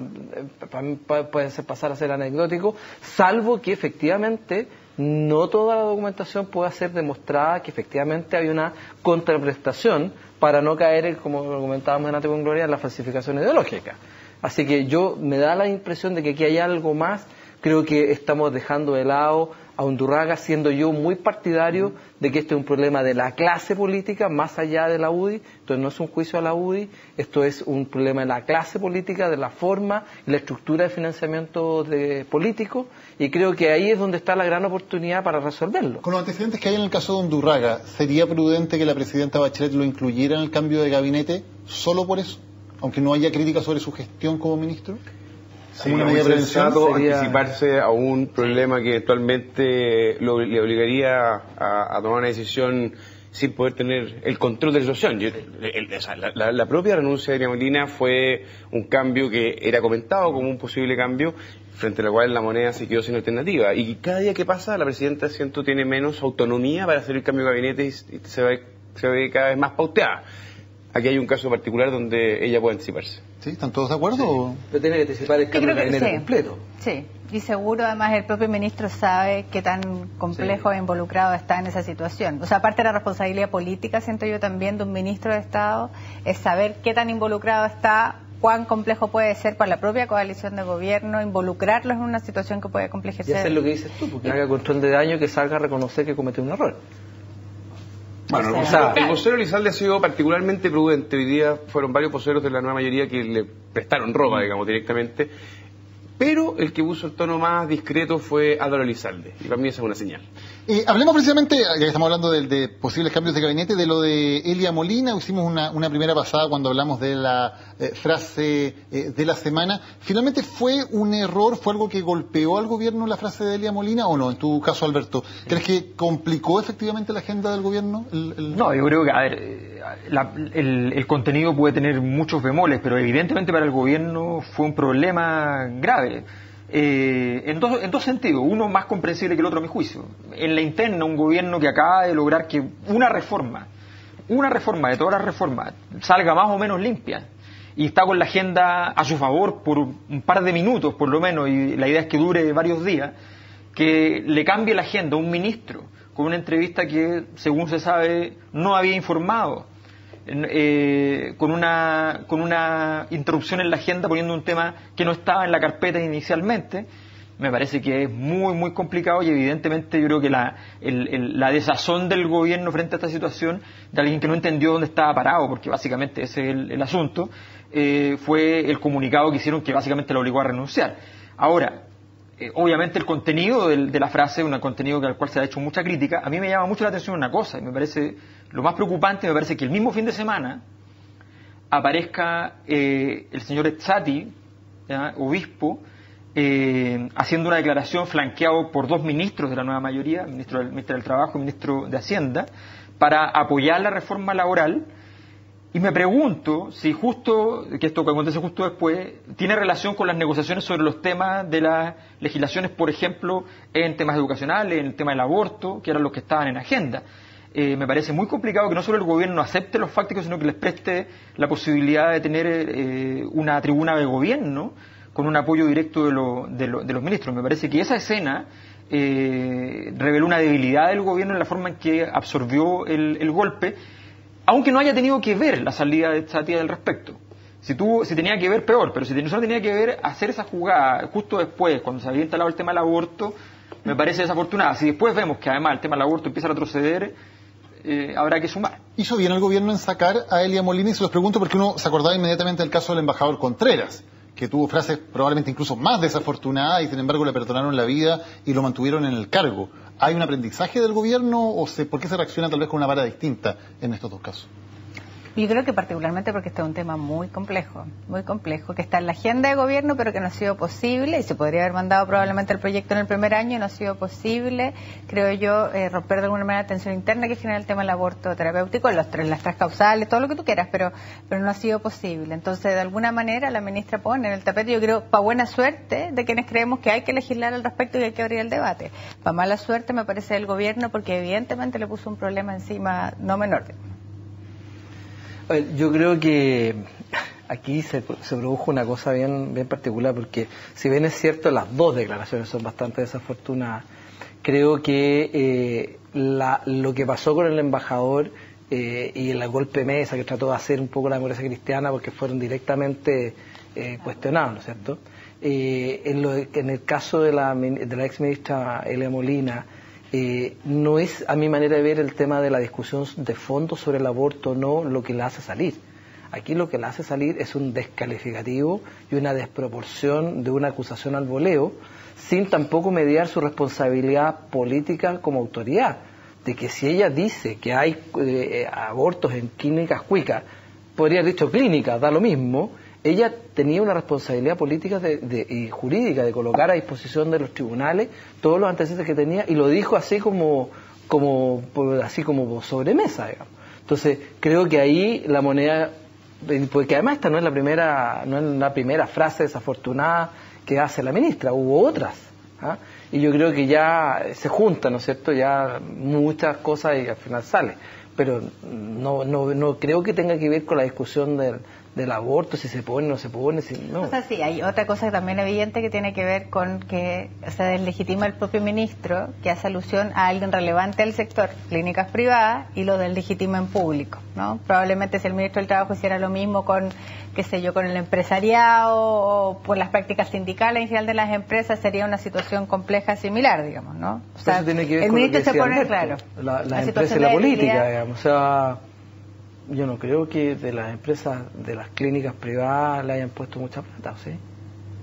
S3: puede pasar a ser anecdótico, salvo que efectivamente no toda la documentación pueda ser demostrada que efectivamente había una contraprestación para no caer, como lo comentábamos en Ate con Gloria, en la falsificación ideológica. Así que me da la impresión de que aquí hay algo más. Creo que estamos dejando de lado a Undurraga, siendo yo muy partidario de que este es un problema de la clase política, más allá de la UDI. Entonces no es un juicio a la UDI, esto es un problema de la clase política, de la forma y la estructura de financiamiento político, y creo que ahí es donde está la gran oportunidad para resolverlo.
S1: Con los antecedentes que hay en el caso de Undurraga, ¿sería prudente que la presidenta Bachelet lo incluyera en el cambio de gabinete solo por eso? Aunque no haya crítica sobre su gestión como ministro.
S6: Sí, una medida de prevención sería anticiparse a un problema que eventualmente le obligaría a tomar una decisión sin poder tener el control de la situación. La propia renuncia de Elia Molina fue un cambio que era comentado como un posible cambio, frente a la cual la moneda se quedó sin alternativa. Y cada día que pasa, la presidenta, siento, tiene menos autonomía para hacer el cambio de gabinete y se ve cada vez más pauteada. Aquí hay un caso particular donde ella puede anticiparse.
S1: ¿Sí? ¿Están todos de acuerdo?
S3: Sí. Pero tiene que anticipar el cambio de gabinete completo.
S5: Sí, y seguro además el propio ministro sabe qué tan complejo e involucrado está en esa situación. O sea, aparte de la responsabilidad política, siento yo también de un ministro de Estado, es saber qué tan involucrado está, cuán complejo puede ser para la propia coalición de gobierno, involucrarlos en una situación que puede complejecer.
S3: Y hacer lo que dices tú, porque haga control de daño, que salga a reconocer que cometió un error.
S6: Bueno, el vocero Elizalde ha sido particularmente prudente. Hoy día fueron varios voceros de la nueva mayoría que le prestaron ropa, digamos, directamente. Pero el que puso el tono más discreto fue Álvaro Elizalde. Y para mí esa es una señal.
S1: Hablemos precisamente, ya que estamos hablando de posibles cambios de gabinete, de lo de Elia Molina. Hicimos una primera pasada cuando hablamos de la frase de la semana. ¿Finalmente fue un error, fue algo que golpeó al gobierno la frase de Elia Molina o no? En tu caso, Alberto, ¿crees que complicó efectivamente la agenda del gobierno?
S4: No, yo creo que, a ver, el contenido puede tener muchos bemoles, pero evidentemente para el gobierno fue un problema grave. En dos sentidos, uno más comprensible que el otro a mi juicio. En la interna, un gobierno que acaba de lograr que una reforma de todas las reformas salga más o menos limpia y está con la agenda a su favor por un par de minutos por lo menos, y la idea es que dure varios días, que le cambie la agenda a un ministro con una entrevista que, según se sabe, no había informado, con una interrupción en la agenda poniendo un tema que no estaba en la carpeta inicialmente, me parece que es muy, muy complicado y evidentemente yo creo que la desazón del gobierno frente a esta situación de alguien que no entendió dónde estaba parado, porque básicamente ese es el asunto, fue el comunicado que hicieron que básicamente lo obligó a renunciar. Ahora, obviamente el contenido de la frase, un contenido al cual se ha hecho mucha crítica, a mí me llama mucho la atención una cosa, y me parece lo más preocupante, me parece que el mismo fin de semana aparezca el señor Ezzati, obispo, haciendo una declaración flanqueado por dos ministros de la nueva mayoría, el ministro del Trabajo y el ministro de Hacienda, para apoyar la reforma laboral. Y me pregunto si que esto que acontece justo después, tiene relación con las negociaciones sobre los temas de las legislaciones, por ejemplo, en temas educacionales, en el tema del aborto, que eran los que estaban en agenda. Me parece muy complicado que no solo el gobierno acepte los fácticos, sino que les preste la posibilidad de tener una tribuna de gobierno con un apoyo directo de los ministros. Me parece que esa escena reveló una debilidad del gobierno en la forma en que absorbió el golpe, aunque no haya tenido que ver la salida de Ezzati al respecto. Si tenía que ver, peor, pero si solo tenía que ver hacer esa jugada justo después, cuando se había instalado el tema del aborto, me parece desafortunada. Si después vemos que además el tema del aborto empieza a retroceder, habrá que sumar.
S1: ¿Hizo bien el gobierno en sacar a Elia Molina? Y se los pregunto porque uno se acordaba inmediatamente del caso del embajador Contreras, que tuvo frases probablemente incluso más desafortunadas y sin embargo le perdonaron la vida y lo mantuvieron en el cargo. ¿Hay un aprendizaje del gobierno o por qué se reacciona tal vez con una vara distinta en estos dos casos?
S5: Yo creo que particularmente porque este es un tema muy complejo, que está en la agenda de gobierno, pero que no ha sido posible, y se podría haber mandado probablemente el proyecto en el primer año, y no ha sido posible, creo yo, romper de alguna manera la tensión interna que genera el tema del aborto terapéutico, las tres causales, todo lo que tú quieras, pero no ha sido posible. Entonces, de alguna manera, la ministra pone en el tapete, yo creo, para buena suerte de quienes creemos que hay que legislar al respecto y que hay que abrir el debate. Para mala suerte, me parece, del gobierno, porque evidentemente le puso un problema encima no menor.
S3: Yo creo que aquí se produjo una cosa bien particular, porque si bien es cierto, las dos declaraciones son bastante desafortunadas, creo que lo que pasó con el embajador y el golpe de mesa que trató de hacer un poco la democracia cristiana, porque fueron directamente cuestionados, ¿no es cierto? En el caso de la ex ministra Elia Molina, no es, a mi manera de ver, el tema de la discusión de fondo sobre el aborto, no lo que la hace salir. Aquí lo que la hace salir es un descalificativo y una desproporción de una acusación al voleo, sin tampoco mediar su responsabilidad política como autoridad, de que si ella dice que hay abortos en clínicas cuicas, podría haber dicho clínicas, da lo mismo. Ella tenía una responsabilidad política y jurídica de colocar a disposición de los tribunales todos los antecedentes que tenía, y lo dijo así como sobremesa, digamos. Entonces, creo que ahí la moneda, porque además esta no es la primera frase desafortunada que hace la ministra, hubo otras, y yo creo que ya se juntan, ¿no es cierto?, ya muchas cosas y al final sale, pero no creo que tenga que ver con la discusión del aborto, si se pone o no se pone, no.
S5: O sea, sí, hay otra cosa también evidente que tiene que ver con que se deslegitima el propio ministro, que hace alusión a alguien relevante del sector, clínicas privadas, y lo deslegitima en público, ¿no? Probablemente si el ministro del Trabajo hiciera lo mismo con, qué sé yo, con el empresariado o por las prácticas sindicales en general de las empresas, sería una situación compleja similar, digamos, ¿no? O sea,
S3: tiene que ver
S5: el
S3: con
S5: ministro se pone,
S3: Alberto,
S5: claro,
S3: la empresa y la política, digamos, o sea, yo no creo que de las empresas, de las clínicas privadas le hayan puesto mucha plata, ¿sí?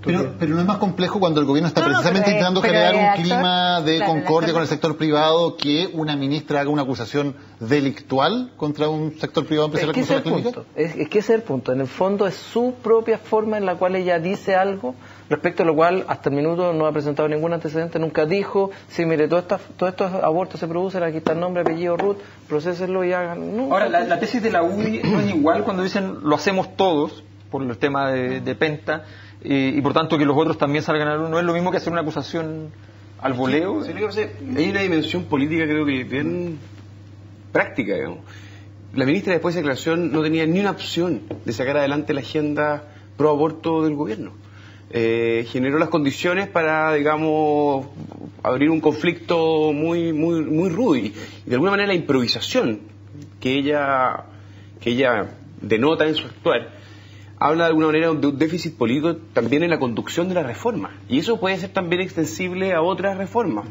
S1: Pero no es más complejo cuando el gobierno está precisamente intentando generar un clima de concordia con el sector privado, que una ministra haga una acusación delictual contra un sector privado empresarial como son las clínicas.
S3: Es que ese es el punto. En el fondo es su propia forma en la cual ella dice algo, respecto a lo cual hasta el minuto no ha presentado ningún antecedente, nunca dijo, sí, mire, todos estos abortos se producen, aquí está el nombre, apellido, Ruth, procesenlo y hagan. No.
S4: Ahora, la tesis de la UDI no es igual cuando dicen lo hacemos todos, por el tema de Penta, y por tanto que los otros también salgan a luz. No es lo mismo que hacer una acusación al voleo.
S6: Sí, hay una dimensión política, creo que bien práctica, digamos. La ministra, después de esa declaración, no tenía ni una opción de sacar adelante la agenda pro aborto del gobierno. generó las condiciones para, digamos, abrir un conflicto muy rudo y de alguna manera la improvisación que ella denota en su actuar habla de alguna manera de un déficit político también en la conducción de la reforma, y eso puede ser también extensible a otras reformas.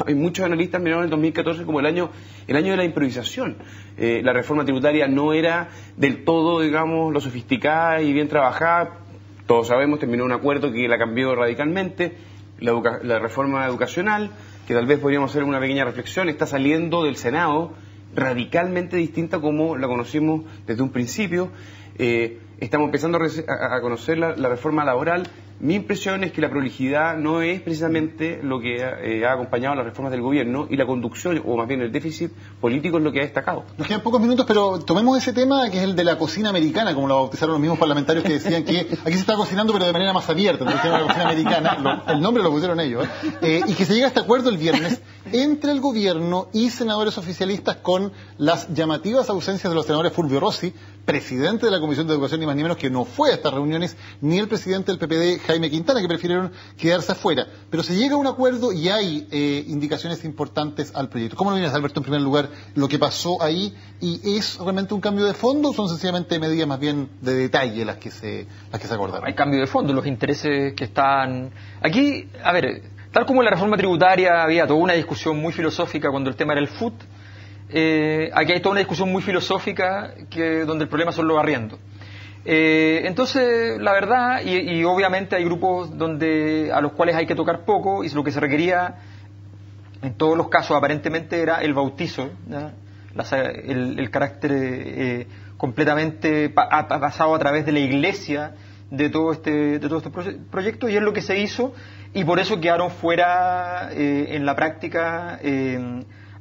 S6: Hay muchos analistas miraron el 2014 como el año de la improvisación. La reforma tributaria no era del todo, digamos, lo sofisticada y bien trabajada. Todos sabemos, terminó un acuerdo que la cambió radicalmente. La reforma educacional, que tal vez podríamos hacer una pequeña reflexión, está saliendo del Senado radicalmente distinta como la conocimos desde un principio. Estamos empezando a conocer la reforma laboral. Mi impresión es que la prolijidad no es precisamente lo que ha acompañado las reformas del gobierno, y la conducción, o más bien el déficit político, es lo que ha destacado.
S1: Nos quedan pocos minutos, pero tomemos ese tema que es el de la cocina americana, como lo bautizaron los mismos parlamentarios que decían que aquí se está cocinando pero de manera más abierta, entonces la cocina americana, el nombre lo pusieron ellos, y que se llega a este acuerdo el viernes entre el gobierno y senadores oficialistas, con las llamativas ausencias de los senadores Fulvio Rossi, presidente de la Comisión de Educación, ni más ni menos, que no fue a estas reuniones, ni el presidente del PPD, Jaime Quintana, que prefirieron quedarse afuera. Pero se llega a un acuerdo y hay indicaciones importantes al proyecto. ¿Cómo lo vienes, Alberto, en primer lugar, lo que pasó ahí? ¿Y es realmente un cambio de fondo o son sencillamente medidas más bien de detalle las que se acordaron?
S4: Hay cambio de fondo, los intereses que están... Aquí, a ver, tal como en la reforma tributaria había toda una discusión muy filosófica cuando el tema era el FUT, aquí hay toda una discusión muy filosófica donde el problema son los arriendos. Entonces, la verdad, y obviamente hay grupos a los cuales hay que tocar poco, y lo que se requería en todos los casos aparentemente era el bautizo, el carácter completamente pasado a través de la Iglesia de todo este proyecto, y es lo que se hizo, y por eso quedaron fuera en la práctica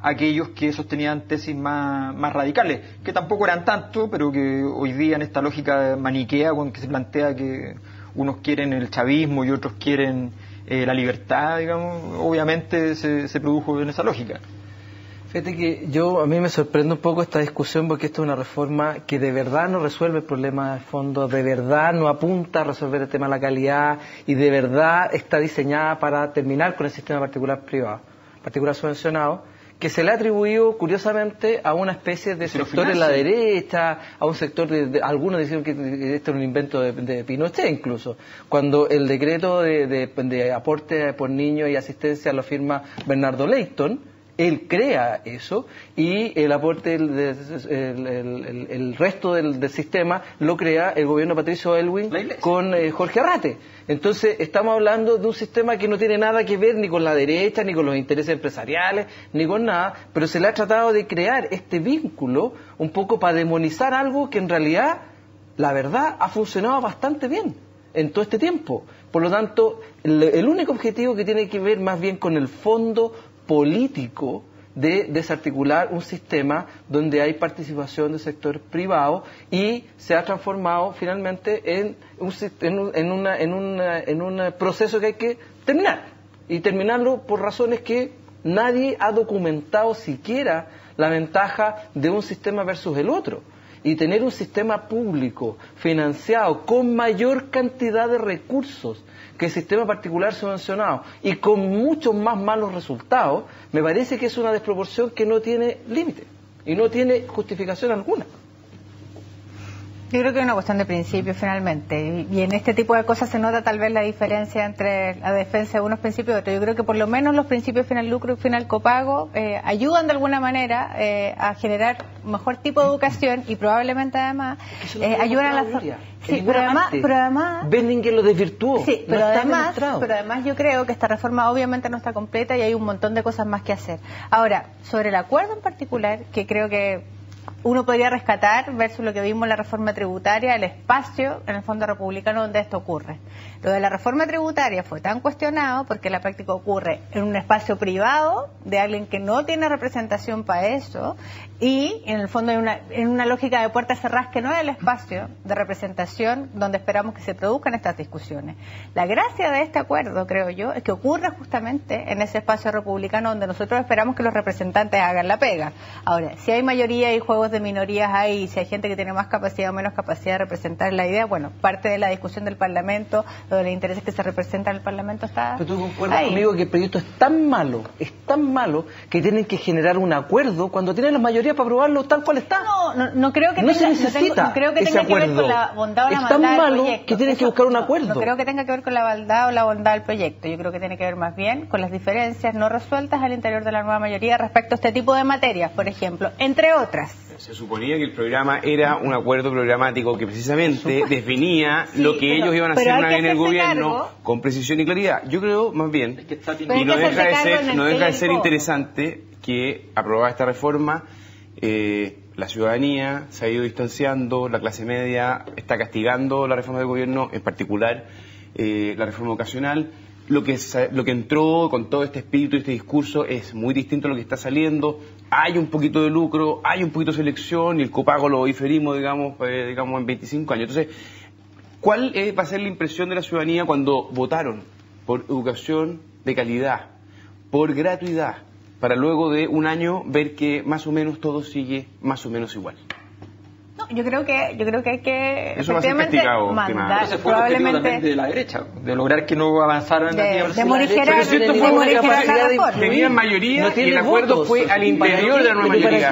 S4: aquellos que sostenían tesis más radicales, que tampoco eran tanto, pero que hoy día en esta lógica maniquea con que se plantea que unos quieren el chavismo y otros quieren la libertad, digamos, obviamente se produjo en esa lógica.
S3: Fíjate que a mí me sorprende un poco esta discusión, porque esto es una reforma que de verdad no resuelve el problema de fondo, de verdad no apunta a resolver el tema de la calidad, y de verdad está diseñada para terminar con el sistema particular subvencionado, que se le ha atribuido curiosamente a una especie de sector en la derecha, a un sector algunos dijeron que esto era un invento de Pinochet incluso, cuando el decreto de aporte por niños y asistencia lo firma Bernardo Leighton. Él crea eso, y el aporte, el resto del sistema lo crea el gobierno de Patricio Aylwin con Jorge Arrate. Entonces estamos hablando de un sistema que no tiene nada que ver ni con la derecha, ni con los intereses empresariales, ni con nada, pero se le ha tratado de crear este vínculo un poco para demonizar algo que en realidad, la verdad, ha funcionado bastante bien en todo este tiempo. Por lo tanto, el único objetivo que tiene que ver más bien con el fondo político de desarticular un sistema donde hay participación del sector privado, y se ha transformado finalmente en un proceso que hay que terminar, y terminarlo por razones que nadie ha documentado siquiera la ventaja de un sistema versus el otro. Y tener un sistema público financiado con mayor cantidad de recursos que el sistema particular subvencionado, y con muchos más malos resultados, me parece que es una desproporción que no tiene límite y no tiene justificación alguna.
S5: Yo creo que es una cuestión de principios finalmente, y en este tipo de cosas se nota tal vez la diferencia entre la defensa de unos principios y otros. Yo creo que por lo menos los principios final lucro y final copago ayudan de alguna manera a generar un mejor tipo de educación, y probablemente además ayudan a la... Sí, pero además
S3: Benninger lo desvirtuó.
S5: Sí, pero además yo creo que esta reforma obviamente no está completa y hay un montón de cosas más que hacer. Ahora, sobre el acuerdo en particular, que creo que uno podría rescatar versus lo que vimos en la reforma tributaria, el espacio en el fondo republicano donde esto ocurre. Lo de la reforma tributaria fue tan cuestionado porque la práctica ocurre en un espacio privado de alguien que no tiene representación para eso, y en el fondo en una lógica de puertas cerradas que no es el espacio de representación donde esperamos que se produzcan estas discusiones. La gracia de este acuerdo, creo yo, es que ocurre justamente en ese espacio republicano donde nosotros esperamos que los representantes hagan la pega. Ahora, si hay mayoría y juegos de minorías hay, si hay gente que tiene más capacidad o menos capacidad de representar la idea, bueno, parte de la discusión del Parlamento, o de los intereses que se representan en el Parlamento está
S3: Pero tú concuerdas
S5: ahí.
S3: conmigo que el proyecto es tan malo, que tienen que generar un acuerdo cuando tienen la mayoría para aprobarlo tal cual está.
S5: No creo que
S3: No
S5: tenga,
S3: se necesita
S5: no creo que
S3: ese
S5: tenga que ver
S3: acuerdo.
S5: con la bondad o la
S3: Es
S5: maldad
S3: tan
S5: del
S3: malo
S5: proyecto.
S3: que tienen que buscar un acuerdo.
S5: No creo que tenga que ver con la maldad o la bondad del proyecto. Yo creo que tiene que ver más bien con las diferencias no resueltas al interior de la nueva mayoría respecto a este tipo de materias, por ejemplo, entre otras.
S6: Se suponía que el programa era un acuerdo programático que precisamente definía lo que ellos iban a hacer una vez en el gobierno con precisión y claridad. Yo creo más bien, y no deja de ser interesante que aprobada esta reforma, la ciudadanía se ha ido distanciando, la clase media está castigando la reforma del gobierno, en particular la reforma educacional. Lo que entró con todo este espíritu y este discurso es muy distinto a lo que está saliendo. Hay un poquito de lucro, hay un poquito de selección y el copago lo diferimos, digamos en 25 años. Entonces, ¿cuál va a ser la impresión de la ciudadanía cuando votaron por educación de calidad, por gratuidad, para luego de un año ver que más o menos todo sigue más o menos igual?
S5: Yo creo que hay que
S6: eso efectivamente va a ser castigado,
S5: mandar
S4: ese fue
S5: probablemente
S4: de la derecha, de lograr que no avanzaran
S5: de morigerar la reforma.
S6: Tenían mayoría
S3: no
S6: y el acuerdo
S3: votos.
S6: fue al interior de la nueva mayoría.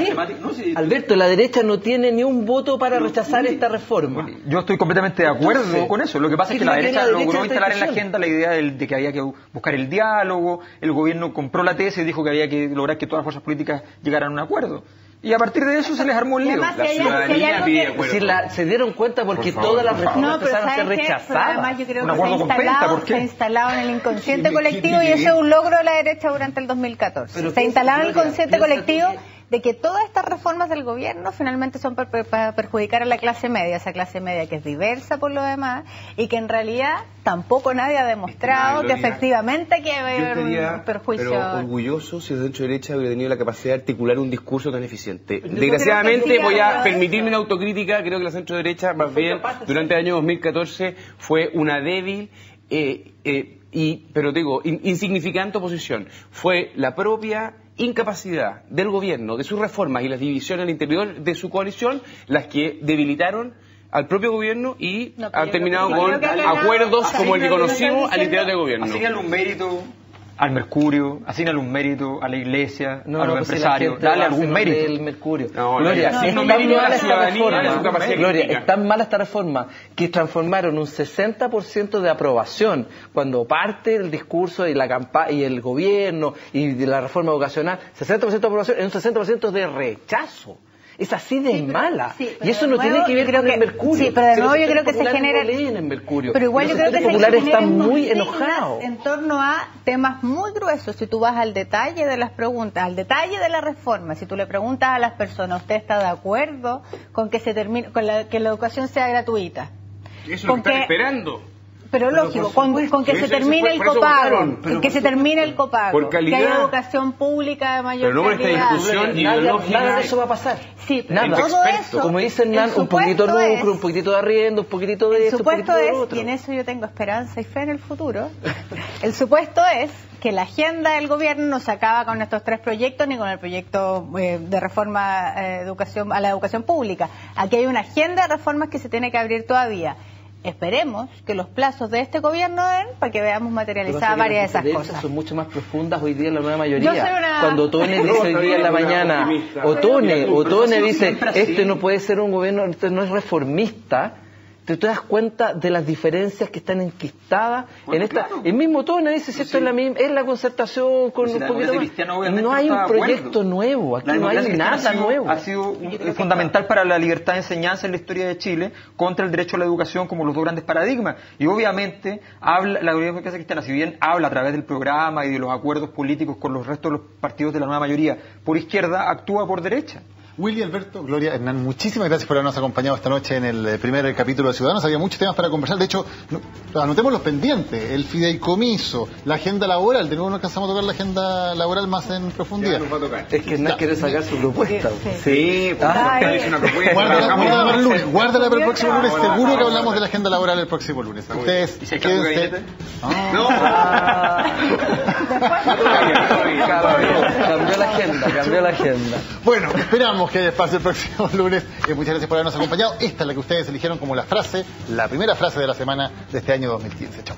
S3: Alberto, la derecha no tiene ni un voto para rechazar esta reforma.
S4: Yo estoy completamente de acuerdo con eso. Lo que pasa es que la derecha logró instalar en la agenda la idea de que había que buscar el diálogo. El gobierno compró la tesis y dijo que había que lograr que todas las fuerzas políticas llegaran a un acuerdo. Y a partir de eso se les armó el lío.
S5: Además,
S6: La ciudadanía pide
S3: Es
S6: acuerdo.
S3: decir, se dieron cuenta porque todas las reformas empezaron a ser rechazadas.
S5: Además, yo creo
S4: Un
S5: que
S4: acuerdo con Penta, ¿por qué?
S5: se ha instalado en el inconsciente colectivo y eso es un logro de la derecha durante el 2014.
S3: Pero
S5: Se ha instalado en el
S3: Gloria,
S5: inconsciente
S3: piensa
S5: colectivo
S3: que-
S5: de que todas estas reformas del gobierno finalmente son para perjudicar a la clase media, esa clase media que es diversa por lo demás y que en realidad tampoco nadie ha demostrado que efectivamente que
S6: Yo
S5: haber
S6: estaría
S5: un perjuicio.
S6: pero orgulloso si el centro derecha hubiera tenido la capacidad de articular un discurso tan eficiente.
S5: creo que
S6: Desgraciadamente
S5: sí,
S6: voy a
S5: pero
S6: permitirme una autocrítica, creo que la centro derecha más bien durante el año 2014 fue una débil pero digo, insignificante oposición. Fue la propia incapacidad del gobierno, de sus reformas y las divisiones al interior de su coalición las que debilitaron al propio gobierno y han terminado con acuerdos como el que conocimos al interior del gobierno.
S4: Asígnale un mérito al Mercurio, asígnale un mérito a la Iglesia, a los
S3: pues
S4: empresarios, dale algún mérito.
S3: El Mercurio.
S6: No,
S3: Gloria,
S6: no,
S3: es
S6: no,
S3: tan
S6: mérito a la
S3: mala esta
S6: ciudadanía,
S3: reforma.
S6: a su capacidad
S3: Gloria,
S6: crítica.
S3: es tan mala esta reforma que transformaron un 60% de aprobación cuando parte el discurso y la campaña y el gobierno y de la reforma educacional, 60% de aprobación en un 60% de rechazo. Es así de mala.
S5: Sí,
S3: y eso no tiene que ver con el Mercurio.
S5: Sí, pero de
S3: Si
S5: nuevo
S3: los
S5: yo creo que se
S3: sectores
S5: genera.
S3: populares no leen el Mercurio.
S5: Pero igual
S3: Los
S5: yo creo que
S3: sectores
S5: se
S3: populares
S5: generan
S3: están muy
S5: consignas
S3: enojados.
S5: en torno a temas muy gruesos. Si tú vas al detalle de las preguntas, al detalle de la reforma, si tú le preguntas a las personas, ¿usted está de acuerdo con que se termine, que la educación sea gratuita?
S6: Eso es lo
S5: Con
S6: que están
S5: que-
S6: esperando.
S5: Pero lógico, con que
S6: Por
S5: se
S6: eso
S5: termine el
S6: por eso
S5: copago,
S6: votaron, pero
S5: que se termine el copago,
S6: por
S5: que
S6: calidad.
S5: haya educación pública de mayor
S6: Pero no por esta
S5: calidad.
S6: discusión
S3: Nada
S6: ideológica.
S3: de eso va a pasar.
S5: Sí, pero
S3: Nada.
S5: todo
S6: Experto.
S5: eso,
S3: Como dice Hernán,
S5: el
S3: un poquito de
S5: supuesto
S3: lucro,
S5: es-
S3: un poquitito de arriendo, un poquitito de
S5: El
S3: esto, un
S5: supuesto
S3: poquitito de
S5: es,
S3: lo otro.
S5: y en eso yo tengo esperanza y fe en el futuro, el supuesto es que la agenda del gobierno no se acaba con estos 3 proyectos ni con el proyecto de reforma educación a la educación pública. Aquí hay una agenda de reformas que se tiene que abrir todavía. Esperemos que los plazos de este gobierno den para que veamos materializadas varias de esas
S3: diferencias
S5: cosas.
S3: son mucho más profundas hoy día en la nueva mayoría.
S5: Yo soy una-
S3: Cuando Otone dice hoy día en la mañana, Otone dice, este no puede ser un gobierno, este no es reformista, te das cuenta de las diferencias que están enquistadas en esta.
S4: Claro.
S3: El mismo Otone dice, si esto es la misma, es la concertación con
S4: Si
S3: un
S4: la
S3: poquito
S4: democracia
S3: más.
S4: cristiana obviamente
S3: No hay
S4: no
S3: un
S4: está de acuerdo.
S3: proyecto nuevo, aquí
S4: La
S3: no hay
S4: democracia cristiana
S3: nada nuevo.
S4: ha sido fundamental para la libertad de enseñanza en la historia de Chile contra el derecho a la educación como los dos grandes paradigmas. Y obviamente la democracia cristiana, si bien habla a través del programa y de los acuerdos políticos con los restos de los partidos de la nueva mayoría por izquierda, actúa por derecha.
S1: Willy, Alberto, Gloria, Hernán, muchísimas gracias por habernos acompañado esta noche en el primer capítulo de Ciudadanos. Había muchos temas para conversar. De hecho, anotemos los pendientes. El fideicomiso, la agenda laboral. De nuevo no alcanzamos a tocar la agenda laboral más en profundidad.
S6: Nos va a tocar.
S3: Es que Hernán quiere sacar su propuesta.
S6: Sí, es una propuesta.
S1: Guárdala para el lunes. Guárdala para el
S5: Yo
S1: próximo
S5: no.
S1: lunes. Seguro que hablamos de la agenda laboral el próximo lunes. Ustedes
S4: ¿Y si hay cambio de
S1: quédense.
S4: gabinete?
S6: No.
S3: Cambió la agenda. cambió la agenda.
S1: Bueno, esperamos que haya espacio el próximo lunes. Muchas gracias por habernos acompañado. Esta es la que ustedes eligieron como la primera frase de la semana de este año 2015. Chao.